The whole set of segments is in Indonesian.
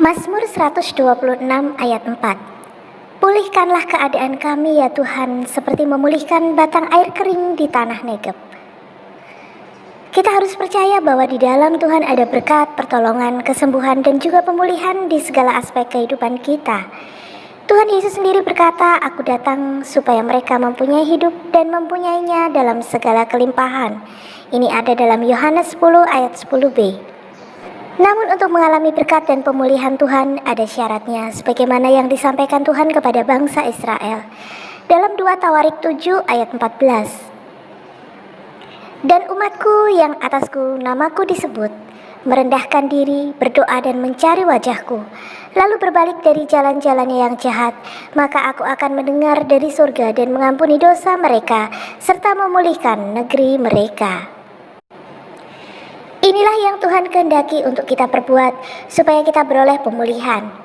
Mazmur 126 ayat 4. Pulihkanlah keadaan kami ya Tuhan, seperti memulihkan batang air kering di tanah Negeb. Kita harus percaya bahwa di dalam Tuhan ada berkat, pertolongan, kesembuhan, dan juga pemulihan di segala aspek kehidupan kita. Tuhan Yesus sendiri berkata, "Aku datang supaya mereka mempunyai hidup dan mempunyainya dalam segala kelimpahan." Ini ada dalam Yohanes 10 ayat 10b. Namun untuk mengalami berkat dan pemulihan Tuhan ada syaratnya, sebagaimana yang disampaikan Tuhan kepada bangsa Israel dalam 2 Tawarik 7 ayat 14. "Dan umatku yang atasku namaku disebut, merendahkan diri, berdoa dan mencari wajahku, lalu berbalik dari jalan-jalannya yang jahat, maka aku akan mendengar dari surga dan mengampuni dosa mereka, serta memulihkan negeri mereka." Inilah yang Tuhan kehendaki untuk kita perbuat supaya kita beroleh pemulihan.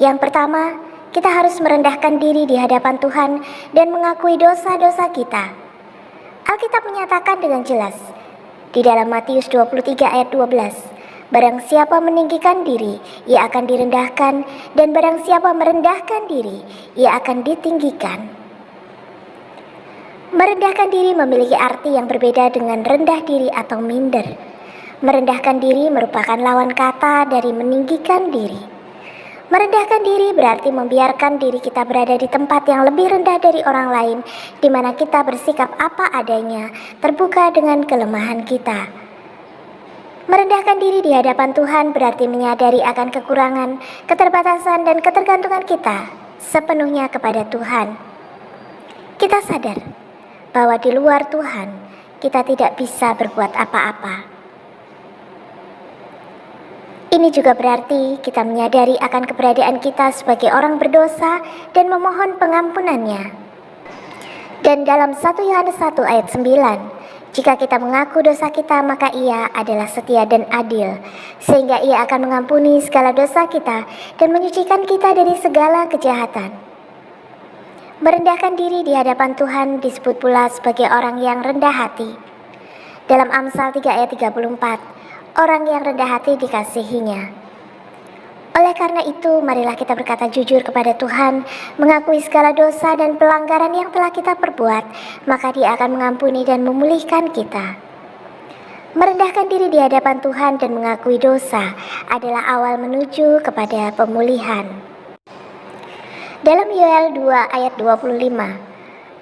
Yang pertama, kita harus merendahkan diri di hadapan Tuhan dan mengakui dosa-dosa kita. Alkitab menyatakan dengan jelas di dalam Matius 23 ayat 12, "Barang siapa meninggikan diri, ia akan direndahkan, dan barang siapa merendahkan diri, ia akan ditinggikan." Merendahkan diri memiliki arti yang berbeda dengan rendah diri atau minder. Merendahkan diri merupakan lawan kata dari meninggikan diri. Merendahkan diri berarti membiarkan diri kita berada di tempat yang lebih rendah dari orang lain, di mana kita bersikap apa adanya, terbuka dengan kelemahan kita. Merendahkan diri di hadapan Tuhan berarti menyadari akan kekurangan, keterbatasan, dan ketergantungan kita sepenuhnya kepada Tuhan. Kita sadar bahwa di luar Tuhan kita tidak bisa berbuat apa-apa. Ini juga berarti kita menyadari akan keberadaan kita sebagai orang berdosa dan memohon pengampunannya. Dan dalam 1 Yohanes 1 ayat 9, "Jika kita mengaku dosa kita, maka Ia adalah setia dan adil, sehingga Ia akan mengampuni segala dosa kita dan menyucikan kita dari segala kejahatan." Merendahkan diri di hadapan Tuhan disebut pula sebagai orang yang rendah hati. Dalam Amsal 3 ayat 34, "Orang yang rendah hati dikasihinya." Oleh karena itu, marilah kita berkata jujur kepada Tuhan, mengakui segala dosa dan pelanggaran yang telah kita perbuat, maka Dia akan mengampuni dan memulihkan kita. Merendahkan diri di hadapan Tuhan dan mengakui dosa adalah awal menuju kepada pemulihan. Dalam Yoel 2 ayat 25,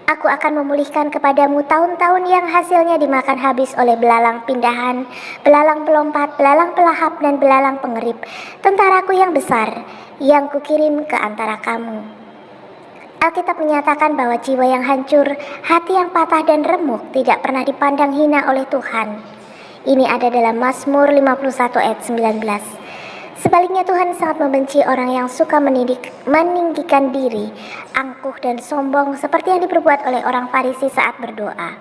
"Aku akan memulihkan kepadamu tahun-tahun yang hasilnya dimakan habis oleh belalang pindahan, belalang pelompat, belalang pelahap, dan belalang pengerip, tentaraku yang besar, yang kukirim ke antara kamu." Alkitab menyatakan bahwa jiwa yang hancur, hati yang patah dan remuk tidak pernah dipandang hina oleh Tuhan. Ini ada dalam Mazmur 51 ayat 19. Sebaliknya Tuhan sangat membenci orang yang suka meninggikan diri, angkuh dan sombong seperti yang diperbuat oleh orang Farisi saat berdoa.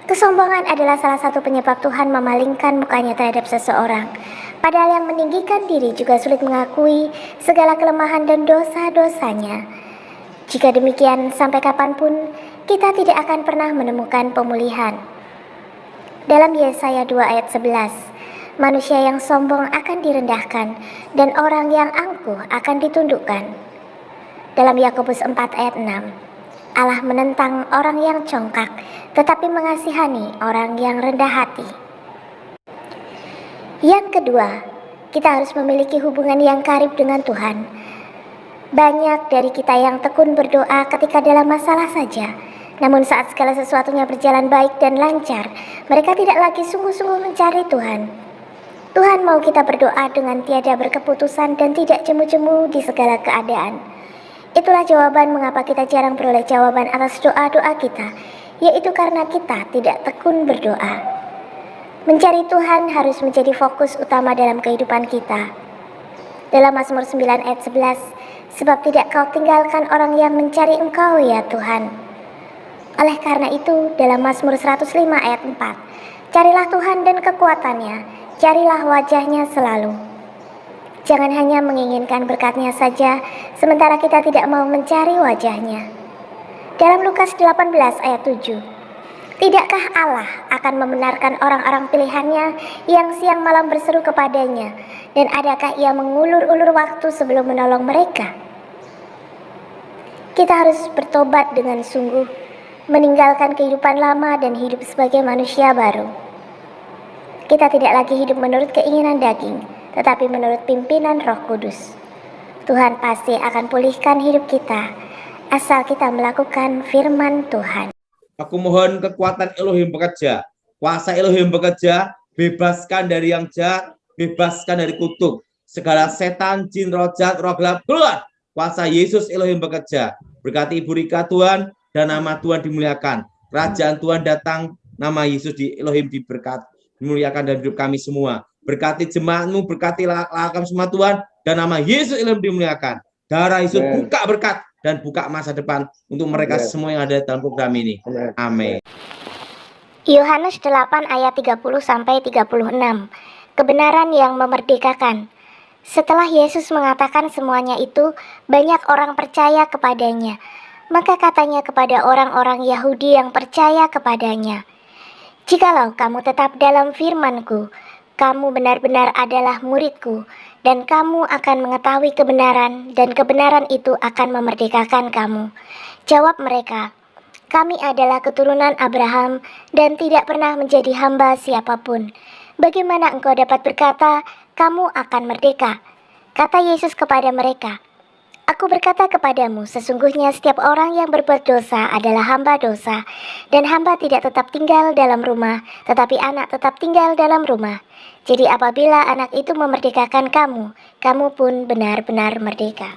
Kesombongan adalah salah satu penyebab Tuhan memalingkan mukanya terhadap seseorang. Padahal yang meninggikan diri juga sulit mengakui segala kelemahan dan dosa-dosanya. Jika demikian, sampai kapanpun kita tidak akan pernah menemukan pemulihan. Dalam Yesaya 2 ayat 11, "Manusia yang sombong akan direndahkan, dan orang yang angkuh akan ditundukkan." Dalam Yakobus 4 ayat 6, "Allah menentang orang yang congkak, tetapi mengasihani orang yang rendah hati." Yang kedua, kita harus memiliki hubungan yang karib dengan Tuhan. Banyak dari kita yang tekun berdoa ketika dalam masalah saja, namun saat segala sesuatunya berjalan baik dan lancar, mereka tidak lagi sungguh-sungguh mencari Tuhan. Tuhan mau kita berdoa dengan tiada berkeputusan dan tidak jemu-jemu di segala keadaan. Itulah jawaban mengapa kita jarang beroleh jawaban atas doa-doa kita, yaitu karena kita tidak tekun berdoa. Mencari Tuhan harus menjadi fokus utama dalam kehidupan kita. Dalam Mazmur 9 ayat 11, "Sebab tidak kau tinggalkan orang yang mencari Engkau ya Tuhan." Oleh karena itu, dalam Mazmur 105 ayat 4, "Carilah Tuhan dan kekuatannya, carilah wajahnya selalu." Jangan hanya menginginkan berkat-Nya saja, sementara kita tidak mau mencari wajah-Nya. Dalam Lukas 18 ayat 7, Tidakkah Allah akan membenarkan orang-orang pilihannya yang siang malam berseru kepadanya? Dan adakah ia mengulur-ulur waktu sebelum menolong mereka? Kita harus bertobat dengan sungguh, meninggalkan kehidupan lama dan hidup sebagai manusia baru. Kita tidak lagi hidup menurut keinginan daging, tetapi menurut pimpinan Roh Kudus. Tuhan pasti akan pulihkan hidup kita, asal kita melakukan firman Tuhan. Aku mohon kekuatan Elohim bekerja, kuasa Elohim bekerja, bebaskan dari yang jahat, bebaskan dari kutuk, segala setan, jin, roh jahat, roh gelap, keluar. Kuasa Yesus Elohim bekerja. Berkati Ibu Rika Tuhan, dan nama Tuhan dimuliakan. Kerajaan Tuhan datang, nama Yesus di Elohim diberkati, dimuliakan dalam hidup kami semua. Berkati jemaatmu, berkati kami semua Tuhan, dan nama Yesus Elohim dimuliakan. Darah Yesus buka berkat dan buka masa depan untuk mereka semua yang ada dalam program ini. Amin. Yohanes 8 ayat 30-36. Kebenaran yang memerdekakan. Setelah Yesus mengatakan semuanya itu, banyak orang percaya kepadanya. Maka katanya kepada orang-orang Yahudi yang percaya kepadanya, "Jikalau kamu tetap dalam firman-Ku, kamu benar-benar adalah murid-Ku, dan kamu akan mengetahui kebenaran, dan kebenaran itu akan memerdekakan kamu." Jawab mereka, "Kami adalah keturunan Abraham dan tidak pernah menjadi hamba siapapun. Bagaimana engkau dapat berkata, kamu akan merdeka?" Kata Yesus kepada mereka, "Aku berkata kepadamu, sesungguhnya setiap orang yang berbuat dosa adalah hamba dosa, dan hamba tidak tetap tinggal dalam rumah, tetapi anak tetap tinggal dalam rumah. Jadi apabila anak itu memerdekakan kamu, kamu pun benar-benar merdeka."